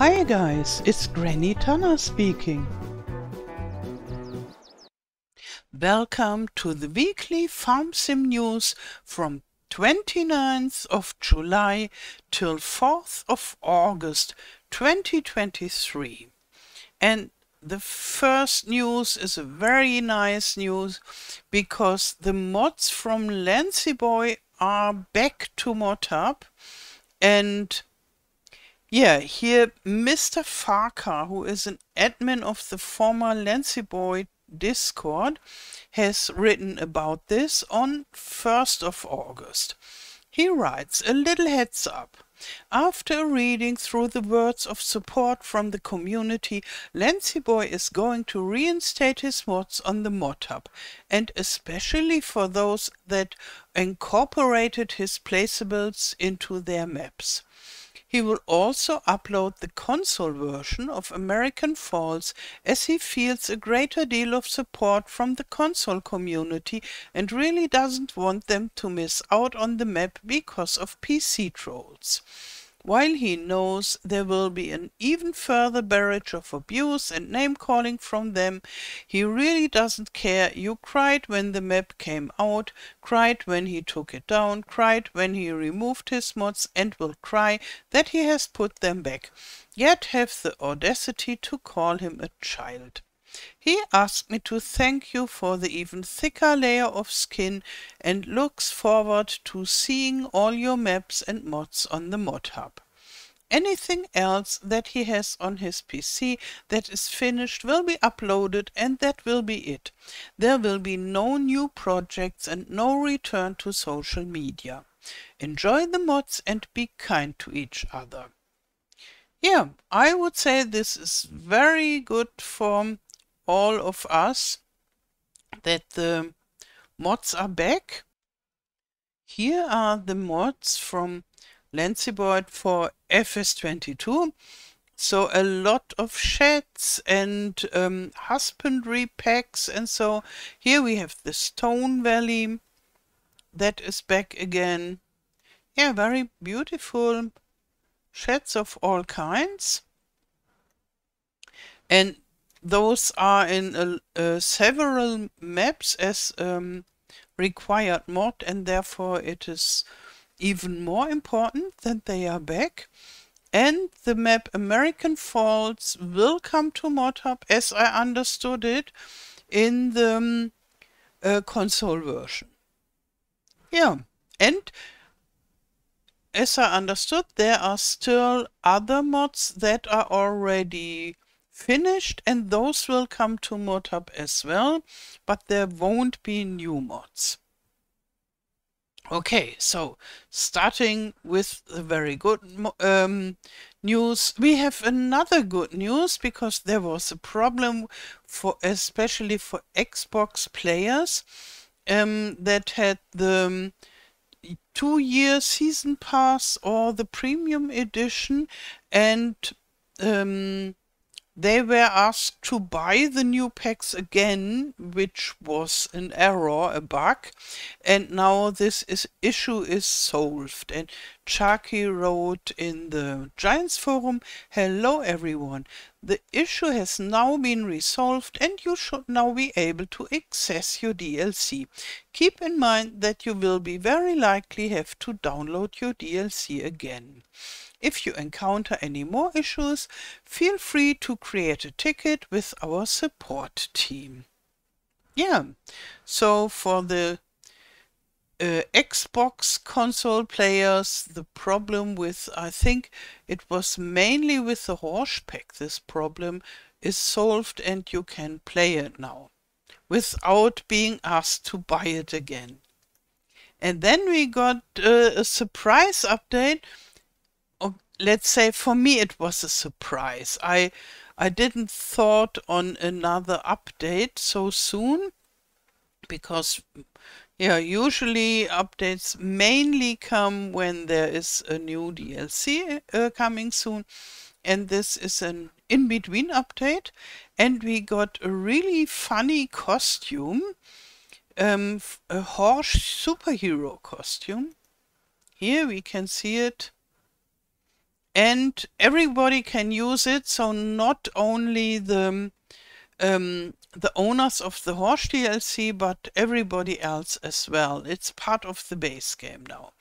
Hi guys, it's Granny Tana speaking. Welcome to the weekly FarmSim news from 29th of July till 4th of August 2023. And the first news is a very nice news because the mods from Lancyboy are back to Modhub. And yeah, here Mr. Farker, who is an admin of the former Lancyboy Discord, has written about this on 1st of August. He writes, a little heads up. After reading through the words of support from the community, Lancyboy is going to reinstate his mods on the Modhub, and especially for those that incorporated his placeables into their maps. He will also upload the console version of American Falls, as he feels a greater deal of support from the console community and really doesn't want them to miss out on the map because of PC trolls. While he knows there will be an even further barrage of abuse and name-calling from them, he really doesn't care. You cried when the map came out, cried when he took it down, cried when he removed his mods, and will cry that he has put them back, yet have the audacity to call him a child. He asked me to thank you for the even thicker layer of skin and looks forward to seeing all your maps and mods on the Modhub. Anything else that he has on his PC that is finished will be uploaded, and that will be it. There will be no new projects and no return to social media. Enjoy the mods and be kind to each other. Yeah, I would say this is very good for all of us that the mods are back. Here are the mods from Lancyboy for FS22. So a lot of sheds and husbandry packs, and so here we have the Stone Valley that is back again. Yeah, very beautiful sheds of all kinds. And those are in several maps as required mod, and therefore it is even more important that they are back. And the map American Falls will come to Modhub, as I understood it, in the console version. Yeah, and as I understood, there are still other mods that are already finished, and those will come to Modhub as well, but there won't be new mods. Okay, so starting with the very good news, we have another good news, because there was a problem especially for Xbox players that had the 2-year season pass or the premium edition, and they were asked to buy the new packs again, which was an error, a bug, and now this issue is solved. And Chucky wrote in the Giants forum, "Hello everyone, the issue has now been resolved and you should now be able to access your DLC. Keep in mind that you will be very likely have to download your DLC again. If you encounter any more issues, feel free to create a ticket with our support team." Yeah, so for the Xbox console players, the problem with, I think it was mainly with the Horse pack, this problem is solved and you can play it now without being asked to buy it again. And then we got a surprise update. Let's say for me it was a surprise. I didn't thought on another update so soon, because yeah, usually updates mainly come when there is a new DLC coming soon, and this is an in-between update, and we got a really funny costume, a horse superhero costume. Here we can see it. and everybody can use it. So not only the owners of the Horse DLC, but everybody else as well. It's part of the base game now.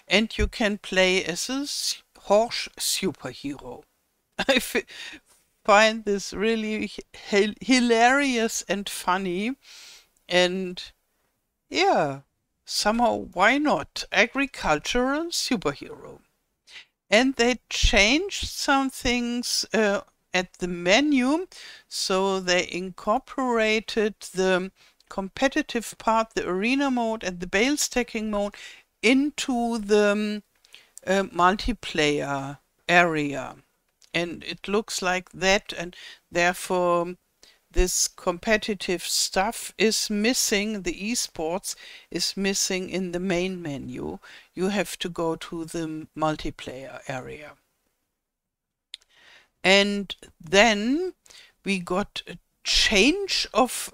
And you can play as a horse superhero. I find this really hilarious and funny. And yeah, somehow, why not? Agricultural superhero. And they changed some things at the menu, so they incorporated the competitive part, the arena mode and the bale stacking mode into the multiplayer area. And it looks like that, and therefore this competitive stuff is missing, the esports is missing in the main menu. You have to go to the multiplayer area. And then we got a change of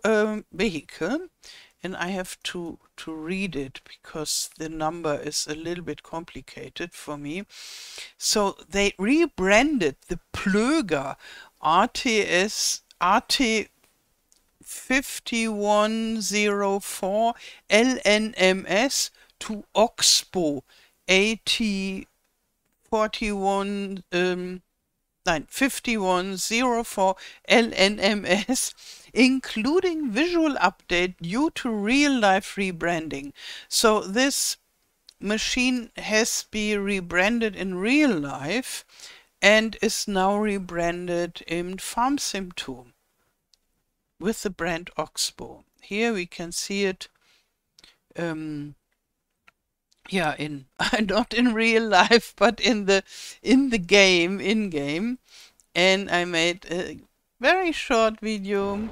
vehicle, and I have to read it because the number is a little bit complicated for me. So they rebranded the Plöger RT 5104 LNMS to Oxbow AT 5104 LNMS, including visual update due to real-life rebranding. So this machine has been rebranded in real life and is now rebranded in FarmSim 2 with the brand Oxbow. Here we can see it yeah, in not in real life, but in the game, in game. And I made a very short video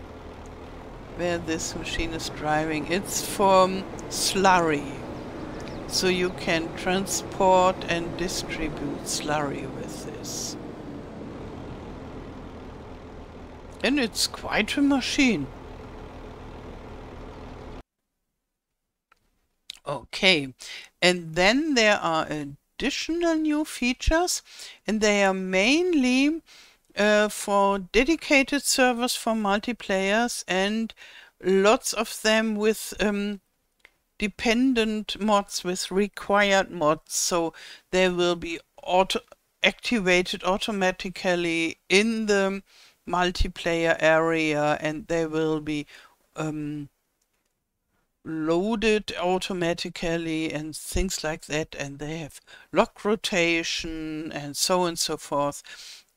where this machine is driving. It's from slurry, so you can transport and distribute slurry with this. And it's quite a machine. Okay, and then there are additional new features, and they are mainly for dedicated servers for multiplayers, and lots of them with dependent mods, with required mods. So they will be activated automatically in the multiplayer area, and they will be loaded automatically and things like that, and they have lock rotation and so on and so forth.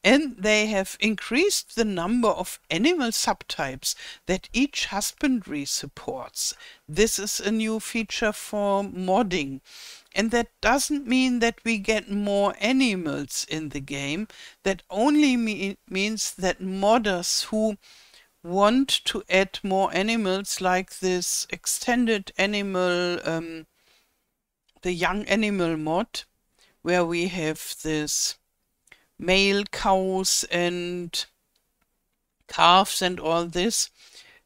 And they have increased the number of animal subtypes that each husbandry supports. This is a new feature for modding. And that doesn't mean that we get more animals in the game. That only means that modders who want to add more animals, like this extended animal, the young animal mod, where we have this male cows and calves and all this,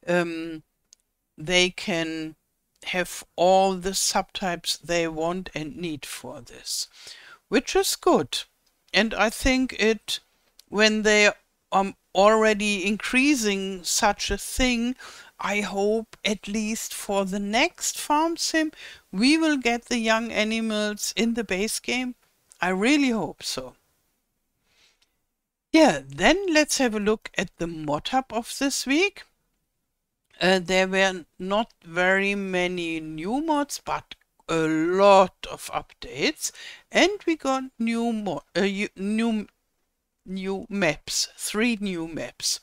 they can have all the subtypes they want and need for this, which is good. And I think it, when they are already increasing such a thing, I hope at least for the next FarmSim we will get the young animals in the base game. I really hope so. Yeah, then let's have a look at the Modhub of this week. There were not very many new mods, but a lot of updates, and we got new maps, 3 new maps.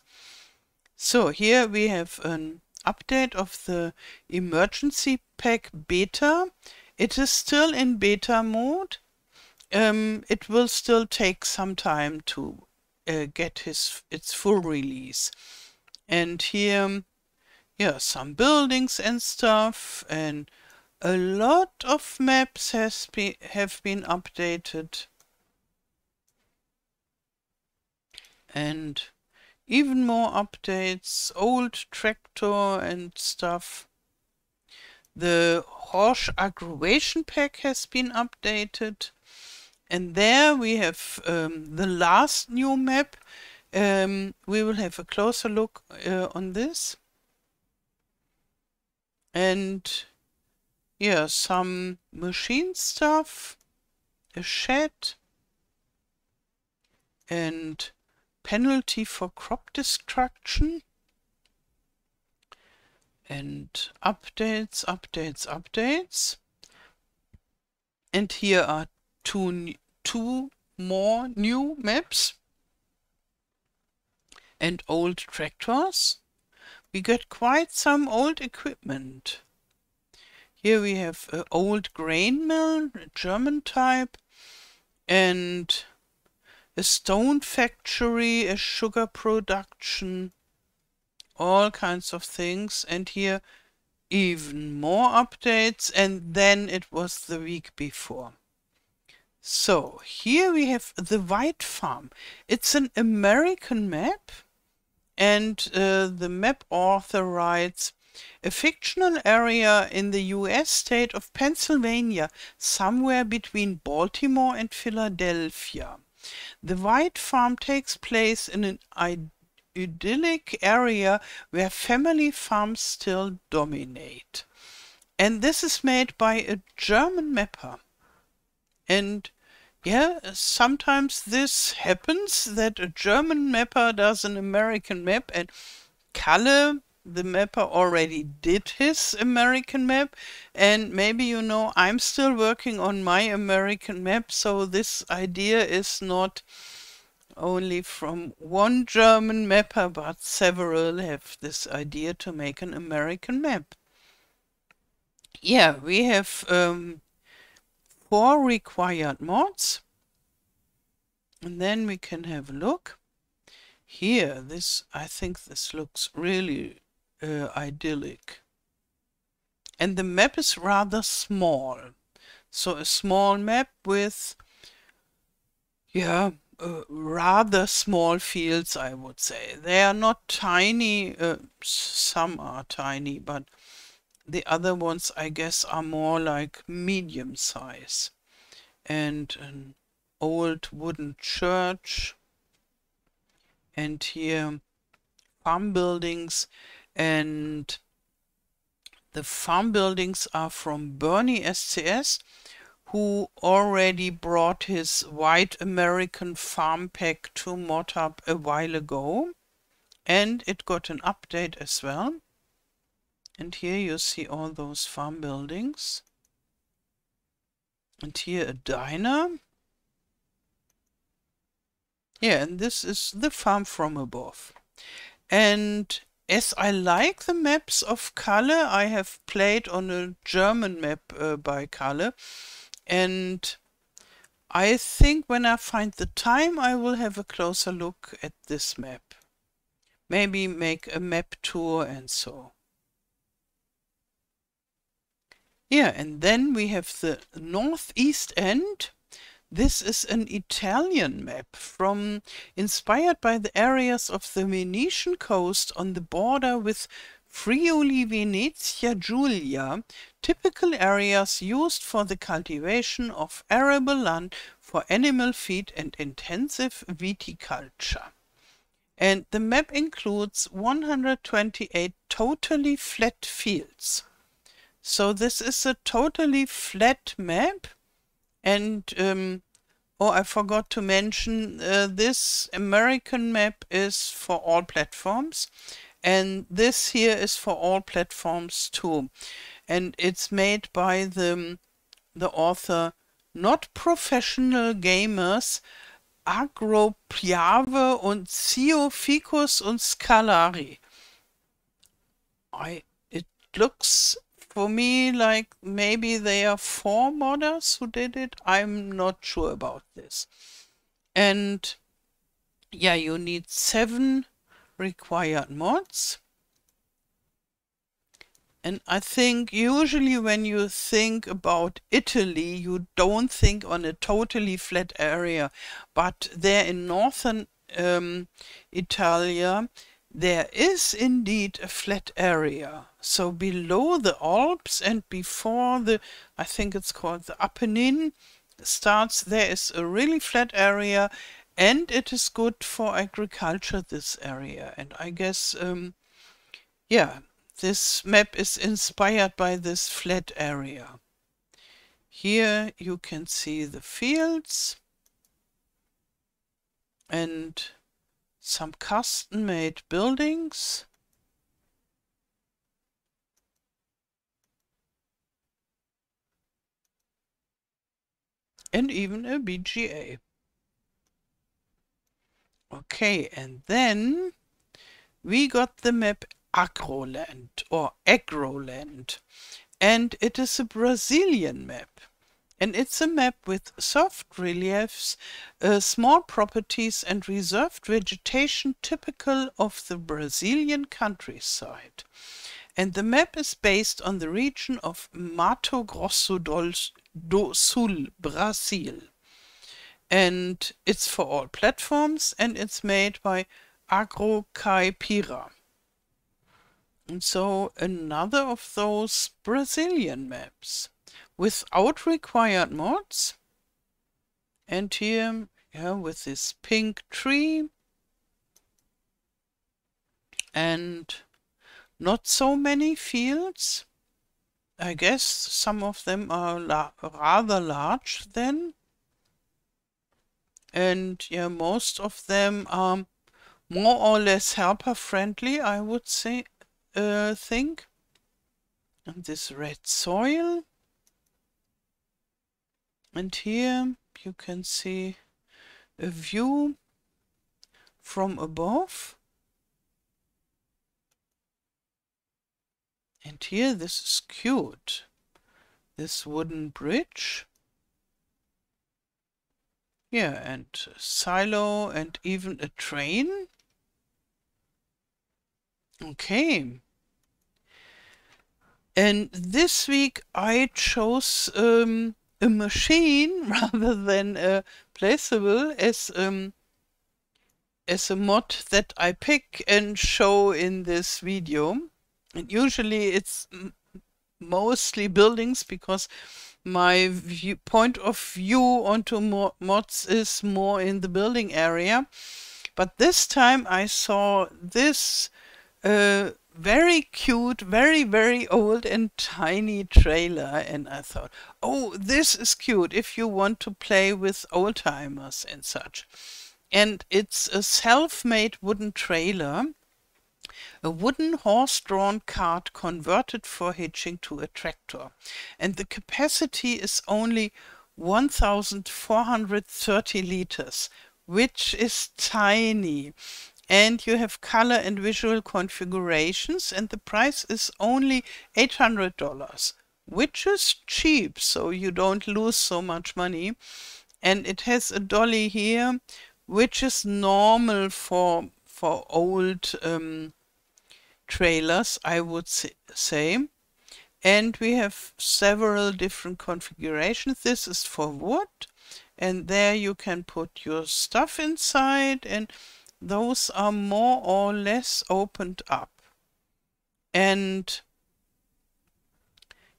So here we have an update of the emergency pack beta. It is still in beta mode. It will still take some time to get its full release. And here, yeah, some buildings and stuff, and a lot of maps have been updated. And even more updates, old tractor and stuff. The horse aggravation pack has been updated. And there we have the last new map. We will have a closer look on this. And yeah, some machine stuff, a shed, and penalty for crop destruction. And updates, updates, updates. And here are two more new maps. And old tractors. We get quite some old equipment. Here we have an old grain mill, a German type, and a stone factory, a sugar production, all kinds of things. And here even more updates, and then it was the week before. So here we have the White Farm. It's an American map, and the map author writes, a fictional area in the US state of Pennsylvania, somewhere between Baltimore and Philadelphia. The White Farm takes place in an idyllic area where family farms still dominate. And this is made by a German mapper. And yeah, sometimes this happens that a German mapper does an American map, and Kalle, the mapper, already did his American map, and maybe you know I'm still working on my American map, so this idea is not only from one German mapper, but several have this idea to make an American map. Yeah, we have 4 required mods. And then we can have a look. Here, I think this looks really idyllic. And the map is rather small. So a small map with, yeah, rather small fields, I would say. They are not tiny, some are tiny, but the other ones, I guess, are more like medium size. And an old wooden church. And here farm buildings, and the farm buildings are from Bernie SCS, who already brought his White American Farm Pack to Modhub a while ago, and it got an update as well. And here you see all those farm buildings. And here a diner. Yeah, and this is the farm from above. And as I like the maps of Kalle, I have played on a German map by Kalle. And I think when I find the time, I will have a closer look at this map. Maybe make a map tour and so. Yeah, and then we have the northeast end. This is an Italian map inspired by the areas of the Venetian coast on the border with Friuli Venezia Giulia, typical areas used for the cultivation of arable land for animal feed and intensive viticulture. And the map includes 128 totally flat fields. So this is a totally flat map. And oh, I forgot to mention, this American map is for all platforms, and this here is for all platforms too. And it's made by the author Not Professional Gamers, Agropiave und Ficus und Scalari. It looks for me like maybe they are 4 modders who did it. I'm not sure about this. And yeah, you need 7 required mods. And I think usually when you think about Italy, you don't think on a totally flat area. But there in northern Italia, there is indeed a flat area. So below the Alps and before I think it's called the Apennine, starts, there is a really flat area, and it is good for agriculture, this area. And I guess, yeah, this map is inspired by this flat area. Here you can see the fields and some custom-made buildings. And even a BGA. Okay, and then we got the map Agroland or Agroland. And it is a Brazilian map. And it's a map with soft reliefs, small properties and reserved vegetation typical of the Brazilian countryside. And the map is based on the region of Mato Grosso do Sul, Brazil. And it's for all platforms, and it's made by Agro Caipira. And so another of those Brazilian maps without required mods. And here, yeah, with this pink tree and not so many fields. I guess some of them are rather large then. And yeah, most of them are more or less helper friendly, I would say, think. And this red soil. And here you can see a view from above. And here, this is cute. This wooden bridge. Yeah, and a silo and even a train. Okay. And this week I chose a machine rather than a placeable as a mod that I pick and show in this video. And usually it's mostly buildings because my point of view onto mods is more in the building area. But this time I saw this very cute, very old and tiny trailer, and I thought, oh, this is cute if you want to play with old timers and such. And it's a self-made wooden trailer, a wooden horse-drawn cart converted for hitching to a tractor. And the capacity is only 1,430 liters, which is tiny. And you have color and visual configurations, and the price is only $800, which is cheap, so you don't lose so much money. And it has a dolly here, which is normal for old trailers, I would say. And we have several different configurations. This is for wood, and there you can put your stuff inside, and those are more or less opened up. And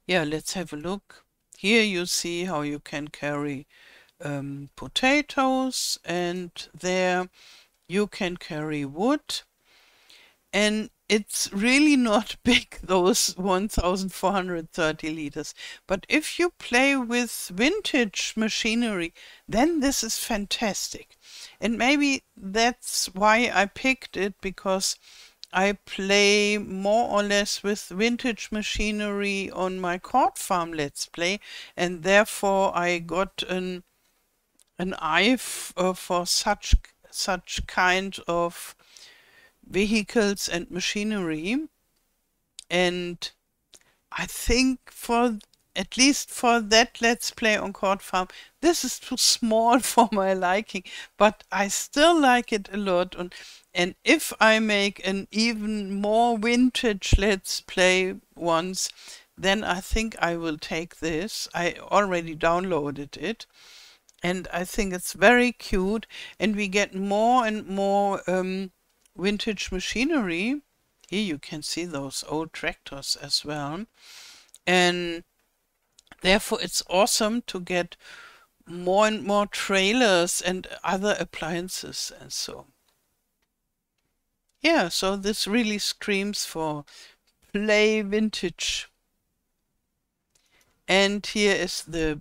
yeah, let's have a look. Here you see how you can carry potatoes, and there you can carry wood. And it's really not big, those 1,430 liters. But if you play with vintage machinery, then this is fantastic. And maybe that's why I picked it, because I play more or less with vintage machinery on my cord farm Let's Play, and therefore I got an eye for such kind of vehicles and machinery. And I think at least for that Let's Play on cord farm, this is too small for my liking, but I still like it a lot. And if I make an even more vintage Let's Play once, then I think I will take this. I already downloaded it, and I think it's very cute, and we get more and more vintage machinery. Here you can see those old tractors as well, and therefore it's awesome to get more and more trailers and other appliances and so. Yeah, so this really screams for play vintage. And here is the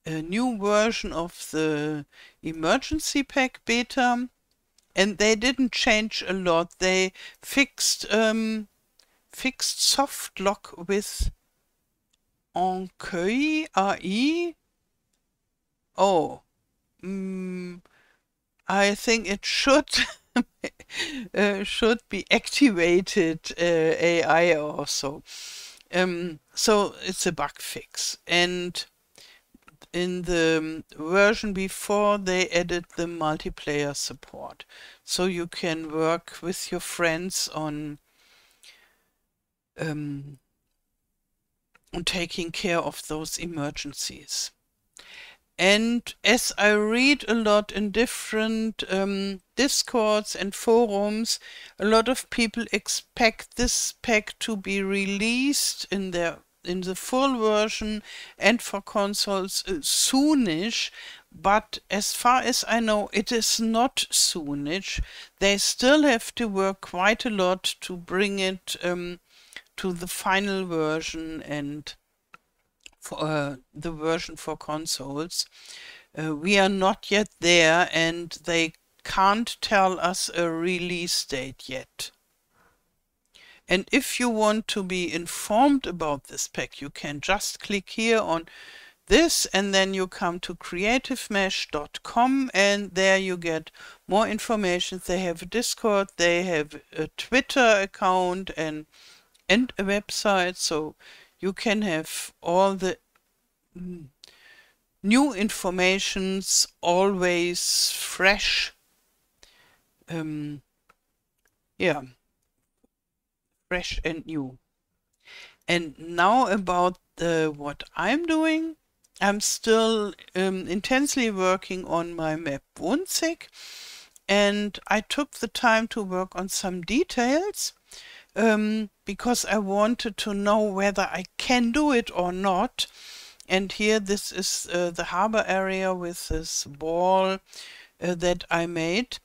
new version of the emergency pack beta. And they didn't change a lot. They fixed soft lock with Encueil AI. Oh, I think it should should be activated AI also. So it's a bug fix, and in the version before they added the multiplayer support, so you can work with your friends on taking care of those emergencies. And as I read a lot in different discords and forums, a lot of people expect this pack to be released in the full version and for consoles soonish. But as far as I know, it is not soonish. They still have to work quite a lot to bring it to the final version and for the version for consoles. We are not yet there, and they can't tell us a release date yet. And if you want to be informed about this pack, you can just click here on this, and then you come to creativemesh.com, and there you get more information. They have a Discord, they have a Twitter account and a website, so you can have all the new informations always fresh. Yeah, fresh and new. And now about what I'm doing. I'm still intensely working on my map Wunzig, and I took the time to work on some details because I wanted to know whether I can do it or not. And here this is the harbor area with this wall that I made.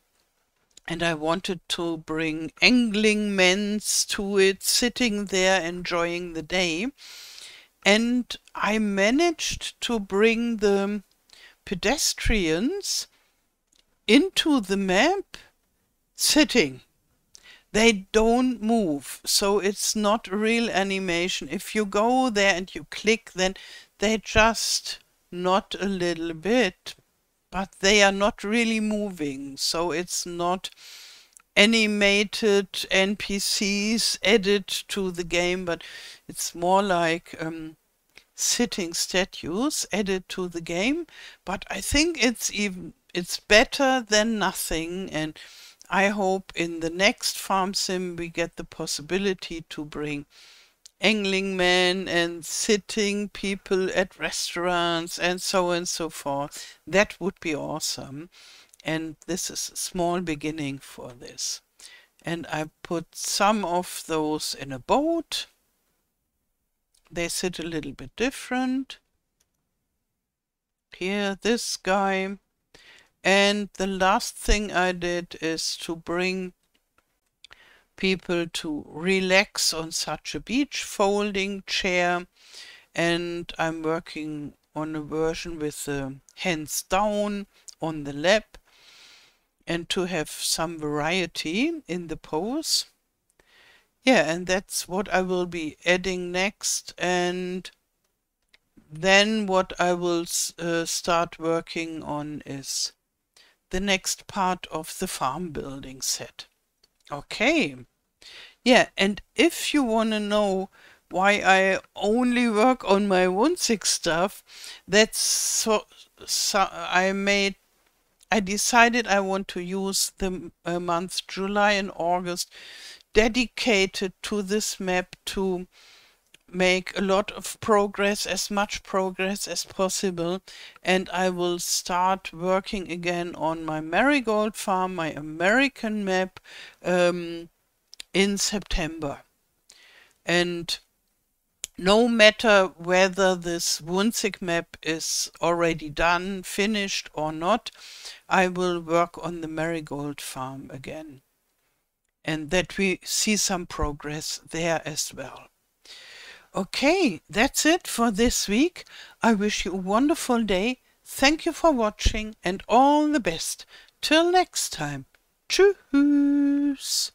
And I wanted to bring angling men to it, sitting there enjoying the day. And I managed to bring the pedestrians into the map sitting. They don't move, so it's not real animation. If you go there and you click, then they just nod a little bit, but they are not really moving, so it's not animated NPCs added to the game, but it's more like sitting statues added to the game. But I think it's better than nothing, and I hope in the next FarmSim we get the possibility to bring angling men and sitting people at restaurants and so forth. That would be awesome. And this is a small beginning for this. And I put some of those in a boat. They sit a little bit different. Here, this guy. And the last thing I did is to bring people to relax on such a beach folding chair. And I'm working on a version with the hands down on the lap, and to have some variety in the pose. Yeah, and that's what I will be adding next. And then what I will start working on is the next part of the farm building set. Okay. Yeah, and if you want to know why I only work on my Wunzig stuff, that's I decided I want to use the month July and August dedicated to this map to make a lot of progress, as much progress as possible. And I will start working again on my Marigold Farm, my American map, in September. And no matter whether this Wunzig map is already done, finished or not, I will work on the marigold farm again, and that we see some progress there as well. Okay, that's it for this week. I wish you a wonderful day. Thank you for watching and all the best. Till next time. Tschüss.